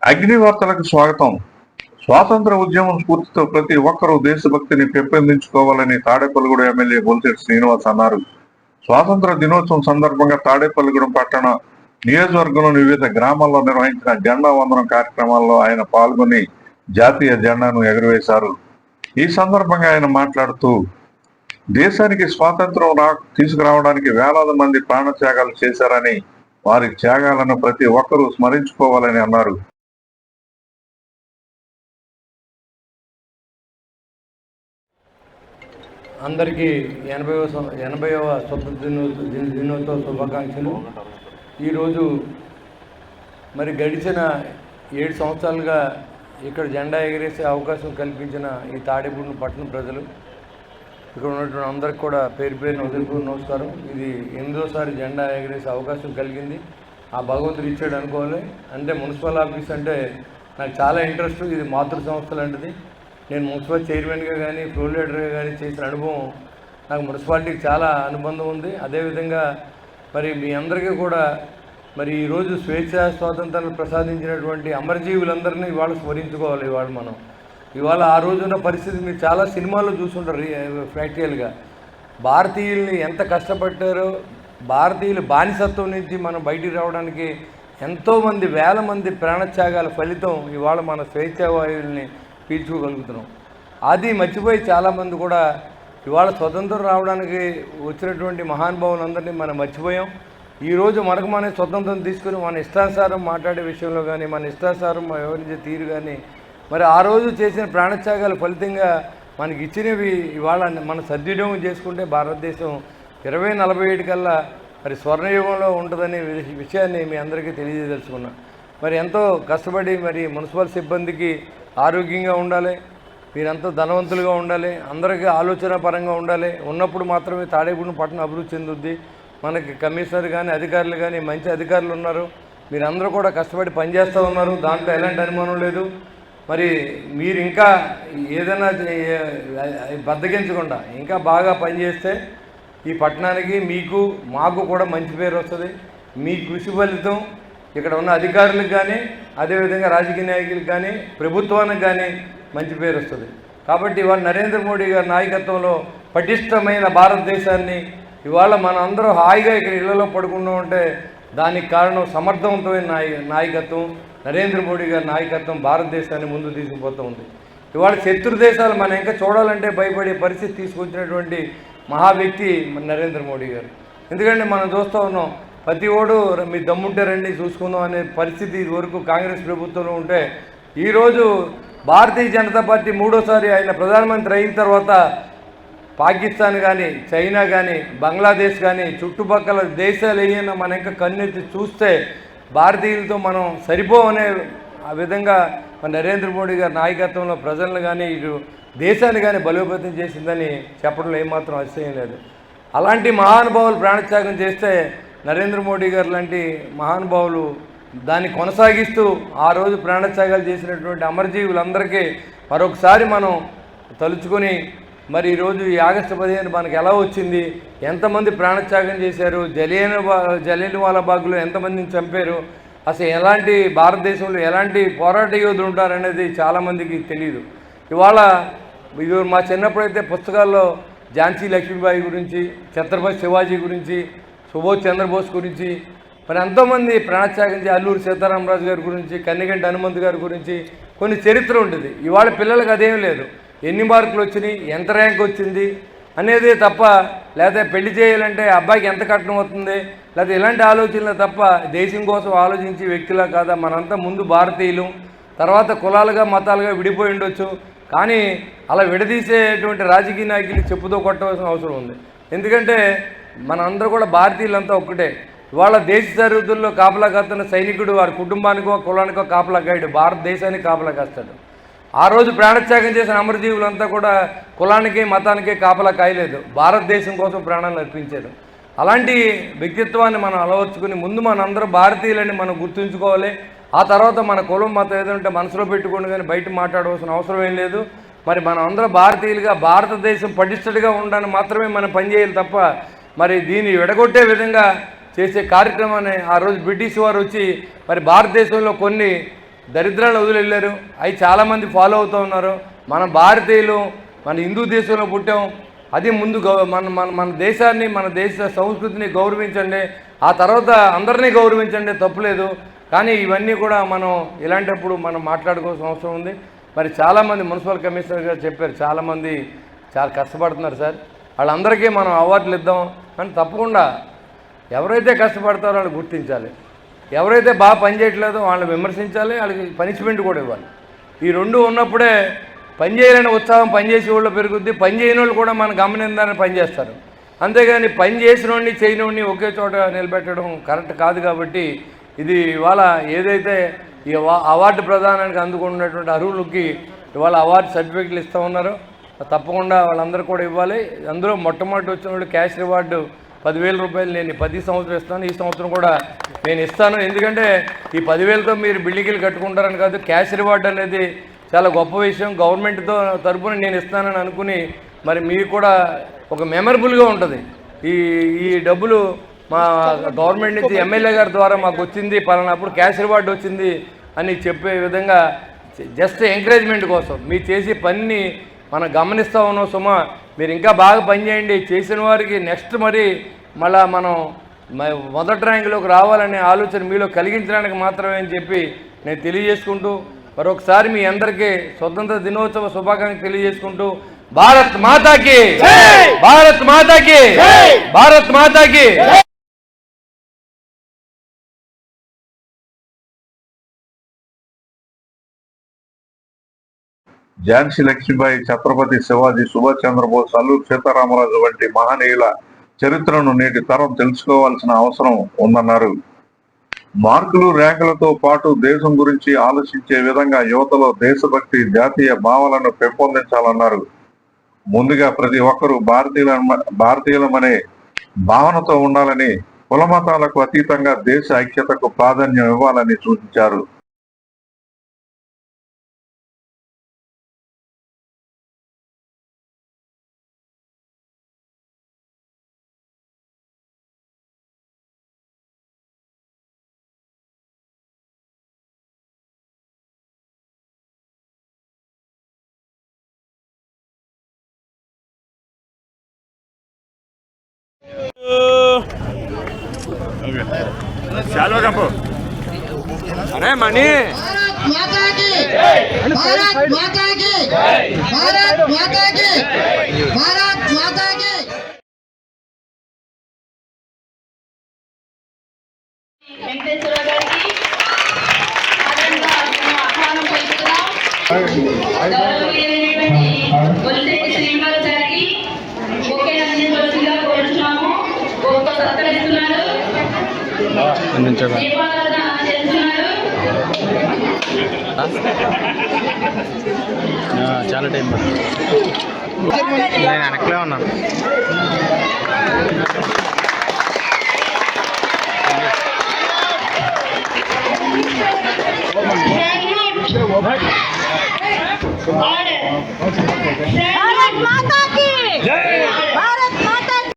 అగ్ని వార్తలకు స్వాగతం. స్వాతంత్ర ఉద్యమం స్ఫూర్తితో ప్రతి ఒక్కరూ దేశభక్తిని పెంపొందించుకోవాలని తాడేపల్లిగూడెం ఎమ్మెల్యే బొలిశెట్టి శ్రీనివాస్ అన్నారు. స్వాతంత్ర దినోత్సవం సందర్భంగా తాడేపల్లిగూడెం పట్టణ నియోజకవర్గంలోని వివిధ గ్రామాల్లో నిర్వహించిన జెండా వందనం కార్యక్రమాల్లో ఆయన పాల్గొని జాతీయ జెండాను ఎగురవేశారు. ఈ సందర్భంగా ఆయన మాట్లాడుతూ, దేశానికి స్వాతంత్రం తీసుకురావడానికి వేలాది మంది ప్రాణత్యాగాలు చేశారని, వారి త్యాగాలను ప్రతి ఒక్కరూ స్మరించుకోవాలని అన్నారు. అందరికీ 80వ స్వతంత్ర దినోత్సవ శుభాకాంక్షలు. ఈరోజు మరి గడిచిన 7 సంవత్సరాలుగా ఇక్కడ జెండా ఎగిరేసే అవకాశం కల్పించిన ఈ తాడేపల్లి పట్టణ ప్రజలు, ఇక్కడ ఉన్నటువంటి అందరికి కూడా పేరు పేరున ఉదయపూర్వ నమస్కారం. ఇది 8వ జెండా ఎగిరేసే అవకాశం కలిగింది. ఆ భగవంతుడు ఇచ్చాడు అనుకోవాలి. అంటే మున్సిపల్ ఆఫీస్ అంటే నాకు చాలా ఇంట్రెస్ట్. ఇది మాతృ సంస్థ లాంటిది. నేను మున్సిపల్ చైర్మన్గా కానీ ఫ్లోర్ లీడర్గా కానీ చేసిన అనుభవం నాకు మున్సిపాలిటీకి చాలా అనుబంధం ఉంది. అదేవిధంగా మరి మీ అందరికీ కూడా మరి ఈరోజు స్వేచ్ఛ స్వాతంత్రాలు ప్రసాదించినటువంటి అమరజీవులందరినీ ఇవాళ స్మరించుకోవాలి. ఇవాళ ఆ రోజున్న పరిస్థితి మీరు చాలా సినిమాల్లో చూసుంటారు. ప్రాక్టికల్గా భారతీయుల్ని ఎంత కష్టపడ్డారో, భారతీయులు బానిసత్వం నుంచి మనం బయటికి రావడానికి ఎంతోమంది వేల మంది ప్రాణత్యాగాల ఫలితం ఇవాళ మన స్వేచ్ఛా వాయువుల్ని పీల్చుకోగలుగుతున్నాం. అది మర్చిపోయి చాలామంది కూడా ఇవాళ స్వతంత్రం రావడానికి వచ్చినటువంటి మహానుభావులందరినీ మనం మర్చిపోయాం. ఈరోజు మనకు మన స్వతంత్రం తీసుకుని మన ఇష్టానుసారం మాట్లాడే విషయంలో కానీ, మన ఇష్టానుసారం వ్యవహరించే తీరు కానీ, మరి ఆ రోజు చేసిన ప్రాణత్యాగాల ఫలితంగా మనకి ఇచ్చినవి ఇవాళ మన సద్వినియోగం చేసుకుంటే భారతదేశం 2047 కల్లా మరి స్వర్ణయుగంలో ఉంటుందనే విషయాన్ని మీ అందరికీ తెలియజేదలుచుకున్నా. మరి ఎంతో కష్టపడి మరి మున్సిపల్ సిబ్బందికి ఆరోగ్యంగా ఉండాలి, మీరంతా ధనవంతులుగా ఉండాలి, అందరికీ ఆలోచన పరంగా ఉండాలి. ఉన్నప్పుడు మాత్రమే తాడేపల్లి పట్టణం అభివృద్ధి చెందుద్ది. మనకి కమిషనర్ కానీ అధికారులు కానీ మంచి అధికారులు ఉన్నారు. మీరందరూ కూడా కష్టపడి పనిచేస్తూ ఉన్నారు. దాంట్లో ఎలాంటి అనుమానం లేదు. మరి మీరు ఇంకా ఏదైనా బద్దగించకుండా ఇంకా బాగా పనిచేస్తే ఈ పట్టణానికి మీకు మాకు కూడా మంచి పేరు వస్తుంది. మీ కృషి ఫలితం ఇక్కడ ఉన్న అధికారులకు కానీ, అదేవిధంగా రాజకీయ నాయకులకు కానీ, ప్రభుత్వానికి కానీ మంచి పేరు వస్తుంది. కాబట్టి ఇవాళ నరేంద్ర మోడీ గారి నాయకత్వంలో పటిష్టమైన భారతదేశాన్ని ఇవాళ మనం అందరూ హాయిగా ఇక్కడ ఇళ్లలో పడుకుంటూ ఉంటే దానికి కారణం సమర్థవంతమైన నాయకత్వం. నరేంద్ర మోడీ గారి నాయకత్వం భారతదేశాన్ని ముందు తీసుకుపోతూ ఉంది. ఇవాళ శత్రు దేశాలు మనం ఇంకా చూడాలంటే భయపడే పరిస్థితి తీసుకొచ్చినటువంటి మహా వ్యక్తి నరేంద్ర మోడీ గారు. ఎందుకంటే మనం చూస్తూ ఉన్నాం, ప్రతి ఓడు మీ దమ్ముంటే రండి చూసుకుందాం అనే పరిస్థితి ఇదివరకు కాంగ్రెస్ ప్రభుత్వంలో ఉంటే, ఈరోజు భారతీయ జనతా పార్టీ 3వసారి ఆయన ప్రధానమంత్రి అయిన తర్వాత పాకిస్తాన్ కానీ, చైనా కానీ, బంగ్లాదేశ్ కానీ, చుట్టుపక్కల దేశాలు ఏమైనా మన ఇంకా కన్నెత్తి చూస్తే భారతీయులతో మనం సరిపోవనే ఆ విధంగా మన నరేంద్ర మోడీ గారి నాయకత్వంలో ప్రజలను కానీ ఇటు దేశాన్ని కానీ బలోపేతం చేసిందని చెప్పడంలో ఏమాత్రం అతిశయం లేదు. అలాంటి మహానుభావులు ప్రాణత్యాగం చేస్తే నరేంద్ర మోడీ గారు లాంటి మహానుభావులు దాన్ని కొనసాగిస్తూ ఆ రోజు ప్రాణత్యాగాలు చేసినటువంటి అమరజీవులందరికీ మరొకసారి మనం తలుచుకొని మరి ఈరోజు ఈ ఆగస్టు 15 మనకు ఎలా వచ్చింది, ఎంతమంది ప్రాణత్యాగం చేశారు, జలియన్వాలాబాగ్లో ఎంతమందిని చంపారు, అసలు ఎలాంటి భారతదేశంలో ఎలాంటి పోరాట యోధులు ఉంటారనేది చాలామందికి తెలియదు. ఇవాళ ఇది మా చిన్నప్పుడైతే పుస్తకాల్లో ఝాన్సీ లక్ష్మీబాయి గురించి, ఛత్రపతి శివాజీ గురించి, సుభాష్ చంద్రబోస్ గురించి, మరి ఎంతోమంది ప్రాణత్యాగం చేసి అల్లూరి సీతారామరాజు గారి గురించి, కన్నిగంటి హనుమంతు గారి గురించి కొన్ని చరిత్ర ఉంటుంది. ఇవాళ పిల్లలకు అదేం లేదు. ఎన్ని మార్కులు వచ్చినాయి, ఎంత ర్యాంక్ వచ్చింది అనేది తప్ప, లేకపోతే పెళ్లి చేయాలంటే అబ్బాయికి ఎంత కట్నం అవుతుంది, లేకపోతే ఇలాంటి ఆలోచనలు తప్ప దేశం కోసం ఆలోచించే వ్యక్తిలా కాదా. మనంతా ముందు భారతీయులు, తర్వాత కులాలుగా మతాలుగా విడిపోయి ఉండొచ్చు, కానీ అలా విడదీసేటువంటి రాజకీయ నాయకులు చెప్పుతో కొట్టవలసిన అవసరం ఉంది. ఎందుకంటే మనందరూ కూడా భారతీయులంతా ఒక్కటే. ఇవాళ దేశ సరిహద్దుల్లో కాపలా కాస్తున్న సైనికుడు వారి కుటుంబానికో కులానికో కాపలా కాయడు, భారతదేశానికి కాపలా కాస్తాడు. ఆ రోజు ప్రాణత్యాగం చేసిన అమరజీవులంతా కూడా కులానికి మతానికి కాపలా కాయలేదు, భారతదేశం కోసం ప్రాణాలు అర్పించారు. అలాంటి వ్యక్తిత్వాన్ని మనం అలవర్చుకుని ముందు మనందరం భారతీయులని మనం గుర్తుంచుకోవాలి. ఆ తర్వాత మన కులం మతం ఏదంటే మనసులో పెట్టుకోండి, కానీ బయట మాట్లాడవలసిన అవసరం ఏం లేదు. మరి మనం అందరం భారతీయులుగా భారతదేశం పటిష్టగా ఉండడానికి మాత్రమే మనం పనిచేయాలి తప్ప మరి దీన్ని విడగొట్టే విధంగా చేసే కార్యక్రమాన్ని ఆ రోజు బ్రిటిష్ వారు వచ్చి మరి భారతదేశంలో కొన్ని దరిద్రాలు వదిలేళ్ళారు. అవి చాలామంది ఫాలో అవుతూ ఉన్నారు. మన భారతీయులు మన హిందూ దేశంలో పుట్టాం. అది ముందు మన మన మన దేశాన్ని మన దేశ సంస్కృతిని గౌరవించండి, ఆ తర్వాత అందరినీ గౌరవించండి, తప్పులేదు. కానీ ఇవన్నీ కూడా మనం ఇలాంటప్పుడు మనం మాట్లాడుకోవాల్సిన అవసరం ఉంది. మరి చాలామంది మున్సిపల్ కమిషనర్ గారు చెప్పారు, చాలామంది చాలా కష్టపడుతున్నారు సార్, వాళ్ళందరికీ మనం అవార్డులు ఇద్దాం అని. తప్పకుండా ఎవరైతే కష్టపడతారో వాళ్ళు గుర్తించాలి, ఎవరైతే బాగా పనిచేయట్లేదో వాళ్ళని విమర్శించాలి, వాళ్ళకి పనిష్మెంట్ కూడా ఇవ్వాలి. ఈ రెండు ఉన్నప్పుడే పని చేయాలని ఉత్సాహం పనిచేసే వాళ్ళు పెరుగుద్ది, పని చేయని వాళ్ళు కూడా మనం గమనిందాలని పనిచేస్తారు. అంతేగాని పని చేసిన వాడిని చేయని వాడిని ఒకే చోట నిలబెట్టడం కరెక్ట్ కాదు. కాబట్టి ఇది ఇవాళ ఏదైతే ఈ అవార్డు ప్రదానానికి అందుకున్నటువంటి అర్హులకి ఇవాళ అవార్డు సర్టిఫికెట్లు ఇస్తూ ఉన్నారో తప్పకుండా వాళ్ళందరూ కూడా ఇవ్వాలి. అందులో మొట్టమొదటి వచ్చిన వాళ్ళు క్యాష్ రివార్డు 10,000 రూపాయలు నేను 10 సంవత్సరం ఇస్తాను, ఈ సంవత్సరం కూడా నేను ఇస్తాను. ఎందుకంటే ఈ 10,000తో మీరు బిల్డింగ్లు కట్టుకుంటారని కాదు, క్యాష్ రివార్డు అనేది చాలా గొప్ప విషయం. గవర్నమెంట్తో తరపున నేను ఇస్తానని అనుకుని మరి మీకు కూడా ఒక మెమరబుల్గా ఉంటుంది. ఈ డబ్బులు మా గవర్నమెంట్ నుంచి ఎమ్మెల్యే గారి ద్వారా మాకు వచ్చింది, పలానప్పుడు క్యాష్ రివార్డు వచ్చింది అని చెప్పే విధంగా జస్ట్ ఎంకరేజ్మెంట్ కోసం మీరు చేసే పనిని మనం గమనిస్తూ ఉన్నాం. సుమా మీరు ఇంకా బాగా పనిచేయండి, చేసిన వారికి నెక్స్ట్ మరి మళ్ళా మనం మొదటి ర్యాంకులోకి రావాలనే ఆలోచన మీలో కలిగించడానికి మాత్రమే అని చెప్పి నేను తెలియజేసుకుంటూ మరొకసారి మీ అందరికీ స్వతంత్ర దినోత్సవ శుభాకాంక్షలు తెలియజేసుకుంటూ భారత్ మాతాకి, భారత్ మాతాకి, భారత్ మాతాకి. ఝాన్సీ లక్ష్మీబాయి, ఛత్రపతి శివాజీ, సుభాష్ చంద్రబోస్, అల్లూరి సీతారామరాజు వంటి మహనీయుల చరిత్రను నేటి తరం తెలుసుకోవాల్సిన అవసరం ఉందన్నారు. మార్కులు, ర్యాంకులతో పాటు దేశం గురించి ఆలోచించే విధంగా యువతలో దేశభక్తి, జాతీయ భావాలను పెంపొందించాలన్నారు. ముందుగా ప్రతి ఒక్కరూ భారతీయులమనే భావనతో ఉండాలని, కులమతాలకు అతీతంగా దేశ ఐక్యతకు ప్రాధాన్యం ఇవ్వాలని సూచించారు. अरे मणि माता की भारत माता की भारत माता की भारत माता की వెంకటేశ్వర గారికి ఆహ్వానం పలుకుతున్నాం. గౌరవనీయులైనటువంటి బొలిశెట్టి శ్రీనివాస్ గారికి ఒకే అందించవలసిందిగా కోరుతున్నాము. గొప్ప సత్కరిస్తున్నారు, దీపారాధన చేస్తున్నారు. చాలా టైం పడుతుంది. నేను వెనకలే ఉన్నాను. भारत माता की भारत माता की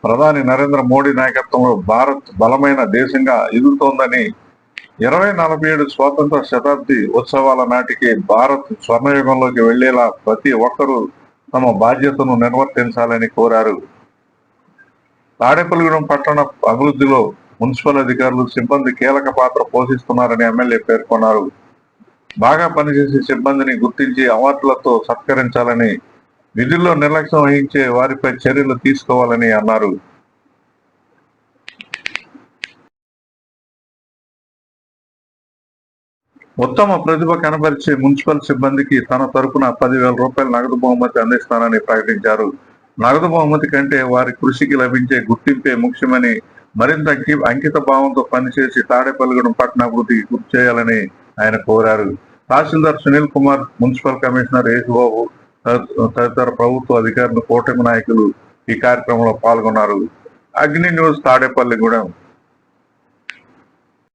ప్రధాని నరేంద్ర మోడీ నాయకత్వంలో భారత్ బలమైన దేశంగా ఎదుగుతోందని, 2047 స్వాతంత్ర శతాబ్ది ఉత్సవాల నాటికి భారత్ స్వర్ణయుగంలోకి వెళ్లేలా ప్రతి ఒక్కరూ తమ బాధ్యతను నిర్వర్తించాలని కోరారు. తాడేపల్లిగూడెం పట్టణ అభివృద్ధిలో మున్సిపల్ అధికారులు, సిబ్బంది కీలక పాత్ర పోషిస్తున్నారని ఎమ్మెల్యే పేర్కొన్నారు. బాగా పనిచేసే సిబ్బందిని గుర్తించి అవార్డులతో సత్కరించాలని, విధుల్లో నిర్లక్ష్యం వహించే వారిపై చర్యలు తీసుకోవాలని అన్నారు. ఉత్తమ ప్రతిభ కనబరిచే మున్సిపల్ సిబ్బందికి తన తరపున 10,000 రూపాయల నగదు బహుమతి అందిస్తానని ప్రకటించారు. నగదు బహుమతి కంటే వారి కృషికి లభించే గుర్తింపే ముఖ్యమని మరింత అంకిత భావంతో పనిచేసి తాడేపల్లిగూడెం పట్టణాభివృద్ధికి కృషి చేయాలని ఆయన కోరారు. తహసీల్దార్ సునీల్ కుమార్, మున్సిపల్ కమిషనర్ యేసుబాబు తదితర ప్రభుత్వ అధికారులు, కూటమి నాయకులు ఈ కార్యక్రమంలో పాల్గొన్నారు. అగ్ని న్యూస్ తాడేపల్లిగూడెం.